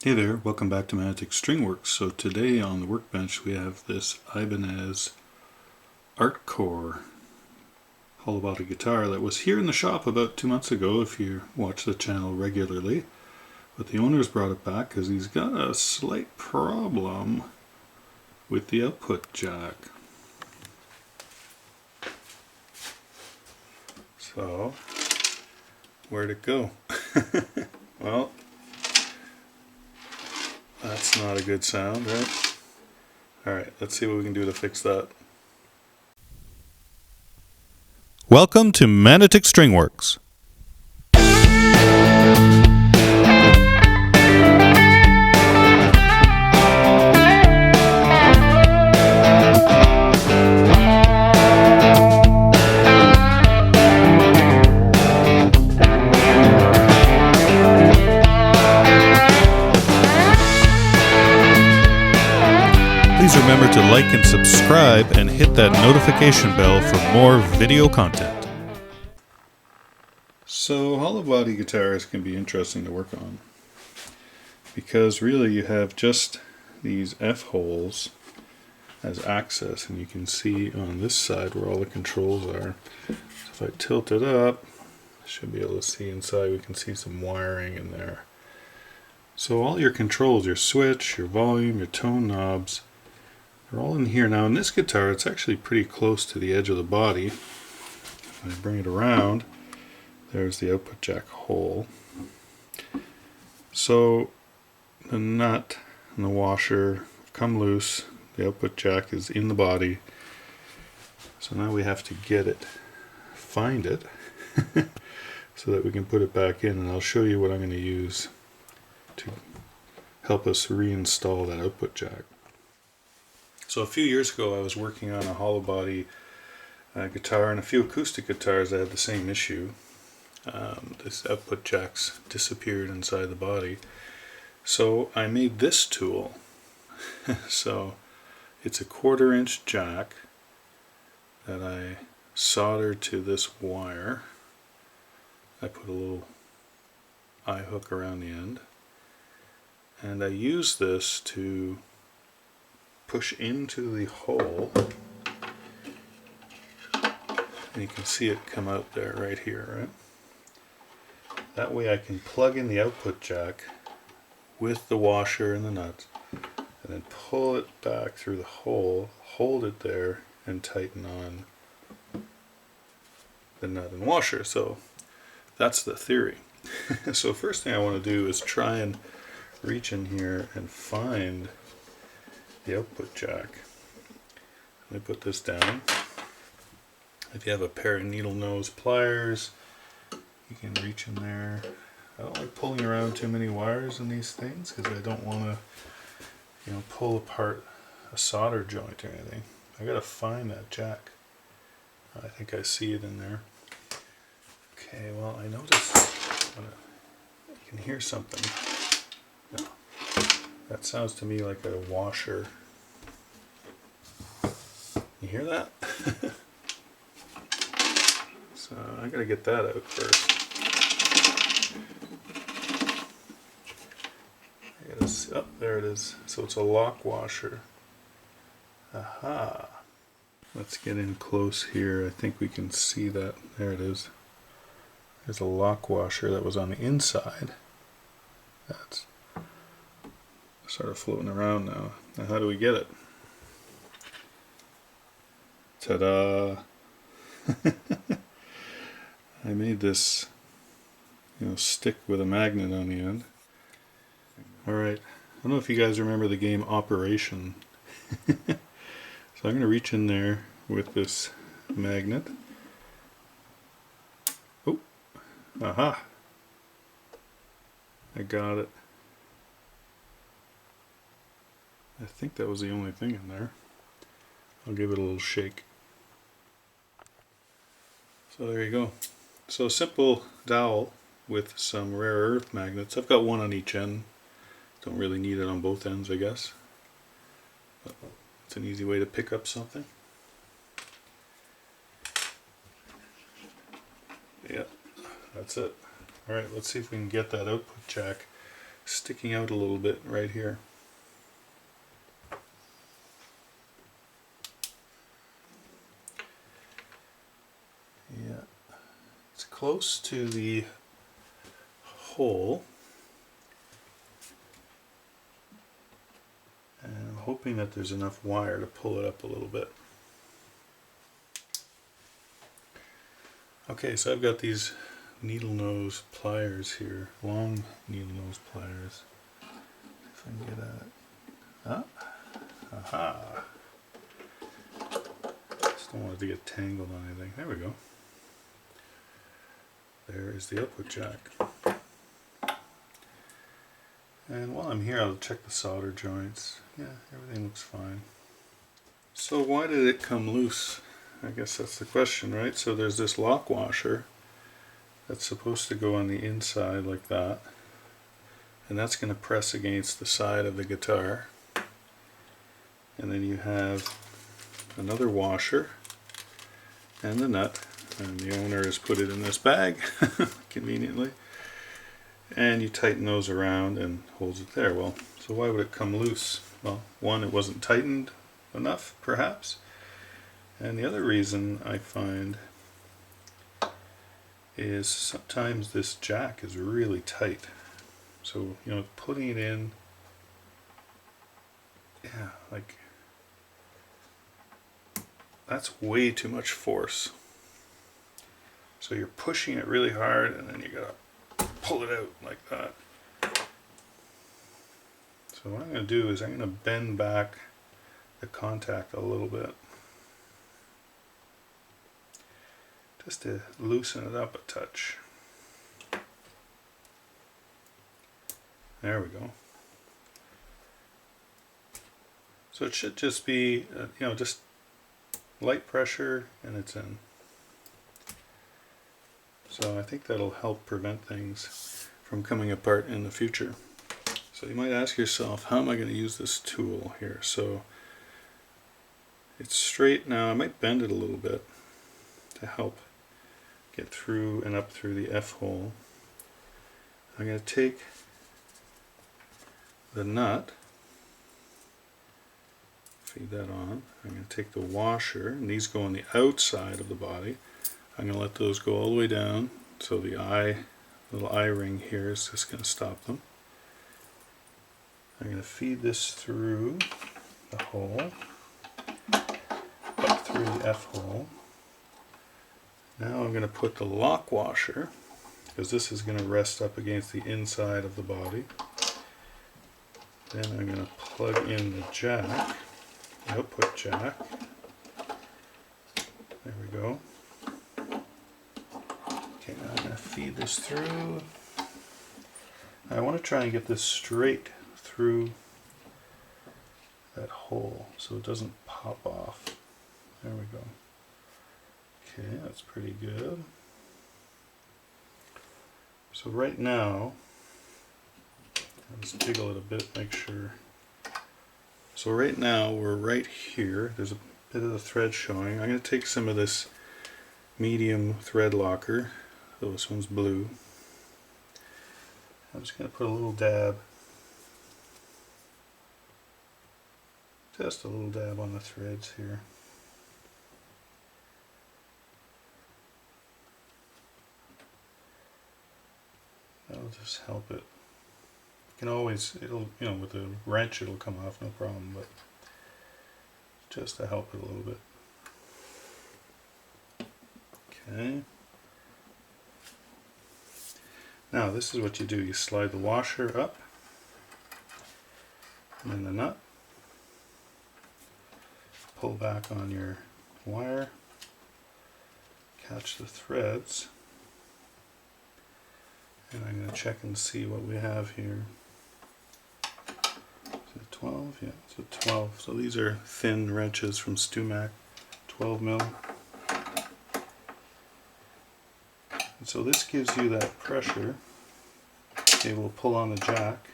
Hey there, welcome back to Manotick StringWorks. So today on the workbench we have this Ibanez Artcore hollowbody guitar that was here in the shop about 2 months ago if you watch the channel regularly. But the owner's brought it back because he's got a slight problem with the output jack. So, where'd it go? Well, that's not a good sound, right? Alright, let's see what we can do to fix that. Welcome to Manotick StringWorks. Please remember to like and subscribe and hit that notification bell for more video content. So hollowbody guitars can be interesting to work on because really you have just these F-holes as access, and you can see on this side where all the controls are. So if I tilt it up, I should be able to see inside. We can see some wiring in there. So all your controls, your switch, your volume, your tone knobs, they're all in here. Now in this guitar it's actually pretty close to the edge of the body. When I bring it around, there's the output jack hole. So the nut and the washer have come loose. The output jack is in the body. So now we have to get it, find it, so that we can put it back in, and I'll show you what I'm going to use to help us reinstall that output jack. So a few years ago I was working on a hollowbody guitar and a few acoustic guitars that had the same issue. This output jacks disappeared inside the body. So I made this tool. So it's a 1/4 inch jack that I soldered to this wire. I put a little eye hook around the end, and I use this to push into the hole, and you can see it come out there right here, right? That way I can plug in the output jack with the washer and the nuts, and then pull it back through the hole, hold it there, and tighten on the nut and washer. So that's the theory. So first thing I want to do is try and reach in here and find the output jack. Let me put this down. If you have a pair of needle nose pliers, you can reach in there. I don't like pulling around too many wires in these things because I don't want to, pull apart a solder joint or anything. I gotta find that jack. I think I see it in there. Okay, well, I noticed you can hear something. No. That sounds to me like a washer. You hear that? So I gotta get that out first. Oh, there it is. So it's a lock washer. Aha. Let's get in close here. I think we can see that. There it is. There's a lock washer that was on the inside. That's sort of floating around now. Now how do we get it? Ta-da! I made this stick with a magnet on the end. Alright, I don't know if you guys remember the game Operation. So I'm going to reach in there with this magnet. Oh! Aha! I got it. I think that was the only thing in there. I'll give it a little shake. So there you go. So a simple dowel with some rare earth magnets. I've got one on each end. Don't really need it on both ends, I guess. But it's an easy way to pick up something. Yeah, that's it. Alright, let's see if we can get that output jack sticking out a little bit right here. Yeah, it's close to the hole, and I'm hoping that there's enough wire to pull it up a little bit. Okay, so I've got these needle nose pliers here, long needle nose pliers. If I can get at it. Ah, aha. Just don't want it to get tangled on anything. There we go. There is the output jack. And while I'm here, I'll check the solder joints. Yeah, everything looks fine. So why did it come loose? I guess that's the question, right? So there's this lock washer that's supposed to go on the inside like that, and that's going to press against the side of the guitar. And then you have another washer and the nut, and the owner has put it in this bag conveniently, and you tighten those around and holds it there. Well, so why would it come loose? Well, one, it wasn't tightened enough perhaps, and the other reason I find is sometimes this jack is really tight. So, you know, putting it in, yeah, like, that's way too much force. So you're pushing it really hard, and then you gotta pull it out like that. So what I'm gonna do is I'm gonna bend back the contact a little bit, just to loosen it up a touch. There we go. So it should just be, you know, just light pressure and it's in. So I think that'll help prevent things from coming apart in the future. So you might ask yourself, how am I going to use this tool here? So it's straight now. I might bend it a little bit to help get through and up through the F hole. I'm going to take the nut, feed that on. I'm going to take the washer, and these go on the outside of the body. I'm going to let those go all the way down, so the little eye ring here is just going to stop them. I'm going to feed this through the hole, up through the F hole. Now I'm going to put the lock washer, because this is going to rest up against the inside of the body. Then I'm going to plug in the jack, the output jack. There we go. Okay, now I'm going to feed this through. I want to try and get this straight through that hole so it doesn't pop off. There we go. Okay, that's pretty good. So right now, I'll just jiggle it a bit, make sure. So right now we're right here. There's a bit of the thread showing. I'm going to take some of this medium thread locker. So this one's blue. I'm just going to put a little dab, just a little dab on the threads here. That'll just help it. You can always, it'll, you know, with a wrench it'll come off no problem, but just to help it a little bit. Okay. Now this is what you do. You slide the washer up, and then the nut. Pull back on your wire, catch the threads, and I'm going to check and see what we have here. Is it 12? Yeah, it's a 12. So these are thin wrenches from StewMac, 12 mil. And so this gives you that pressure. It will pull on the jack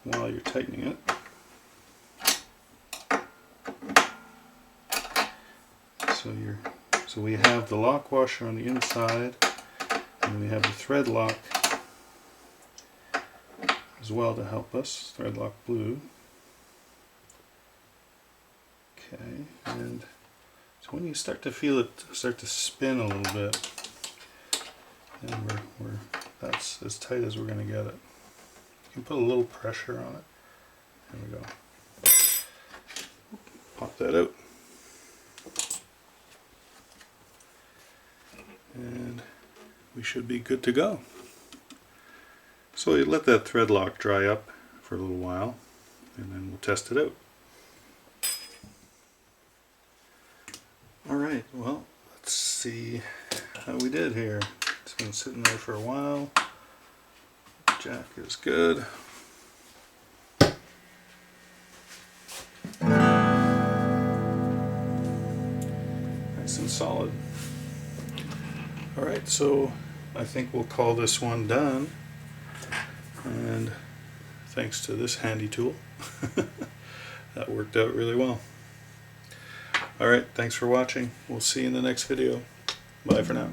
while you're tightening it. So we have the lock washer on the inside, and we have the thread lock as well to help us, thread lock blue. Okay, and so when you start to feel it start to spin a little bit, and that's as tight as we're going to get it. You can put a little pressure on it. There we go. Pop that out. And we should be good to go. So you let that thread lock dry up for a little while, and then we'll test it out. Alright, well, let's see how we did here. It's been sitting there for a while. Jack is good. Nice and solid. Alright, so I think we'll call this one done. And thanks to this handy tool, that worked out really well. Alright, thanks for watching. We'll see you in the next video. Bye for now.